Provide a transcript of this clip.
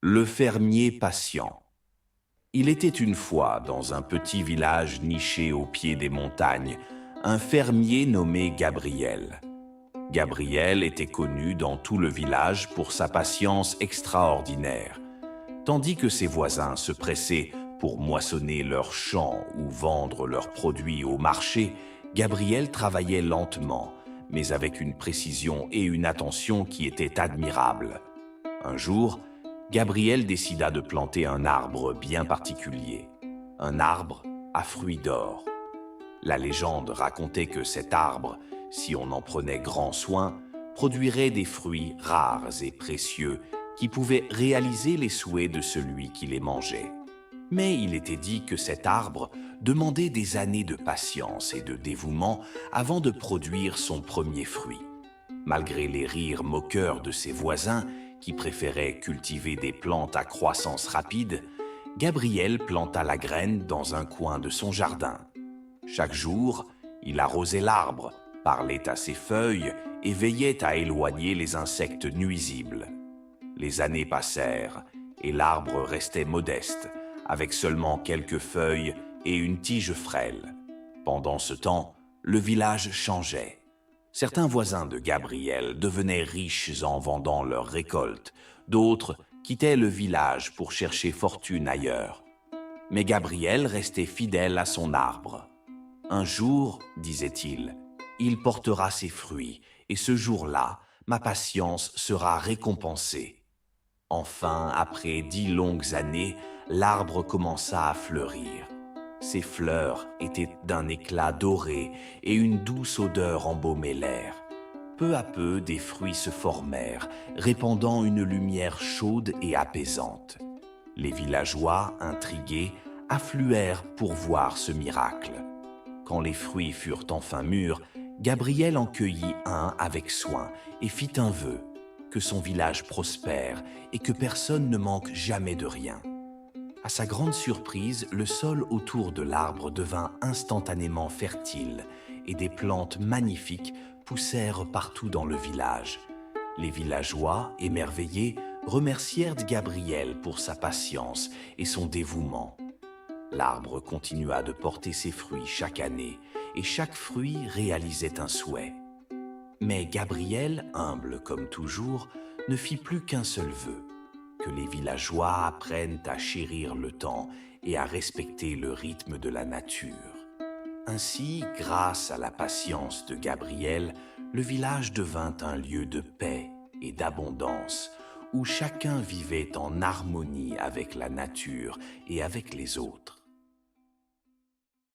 Le fermier patient. Il était une fois, dans un petit village niché au pied des montagnes, un fermier nommé Gabriel. Gabriel était connu dans tout le village pour sa patience extraordinaire. Tandis que ses voisins se pressaient pour moissonner leurs champs ou vendre leurs produits au marché, Gabriel travaillait lentement, mais avec une précision et une attention qui étaient admirables. Un jour, Gabriel décida de planter un arbre bien particulier, un arbre à fruits d'or. La légende racontait que cet arbre, si on en prenait grand soin, produirait des fruits rares et précieux qui pouvaient réaliser les souhaits de celui qui les mangeait. Mais il était dit que cet arbre demandait des années de patience et de dévouement avant de produire son premier fruit. Malgré les rires moqueurs de ses voisins, qui préféraient cultiver des plantes à croissance rapide, Gabriel planta la graine dans un coin de son jardin. Chaque jour, il arrosait l'arbre, parlait à ses feuilles et veillait à éloigner les insectes nuisibles. Les années passèrent et l'arbre restait modeste, avec seulement quelques feuilles et une tige frêle. Pendant ce temps, le village changeait. Certains voisins de Gabriel devenaient riches en vendant leurs récoltes, d'autres quittaient le village pour chercher fortune ailleurs. Mais Gabriel restait fidèle à son arbre. Un jour, disait-il, il portera ses fruits, et ce jour-là, ma patience sera récompensée. Enfin, après 10 longues années, l'arbre commença à fleurir. Ses fleurs étaient d'un éclat doré et une douce odeur embaumait l'air. Peu à peu, des fruits se formèrent, répandant une lumière chaude et apaisante. Les villageois, intrigués, affluèrent pour voir ce miracle. Quand les fruits furent enfin mûrs, Gabriel en cueillit un avec soin et fit un vœu, que son village prospère et que personne ne manque jamais de rien. À sa grande surprise, le sol autour de l'arbre devint instantanément fertile et des plantes magnifiques poussèrent partout dans le village. Les villageois, émerveillés, remercièrent Gabriel pour sa patience et son dévouement. L'arbre continua de porter ses fruits chaque année et chaque fruit réalisait un souhait. Mais Gabriel, humble comme toujours, ne fit plus qu'un seul vœu: que les villageois apprennent à chérir le temps et à respecter le rythme de la nature. Ainsi, grâce à la patience de Gabriel, le village devint un lieu de paix et d'abondance, où chacun vivait en harmonie avec la nature et avec les autres.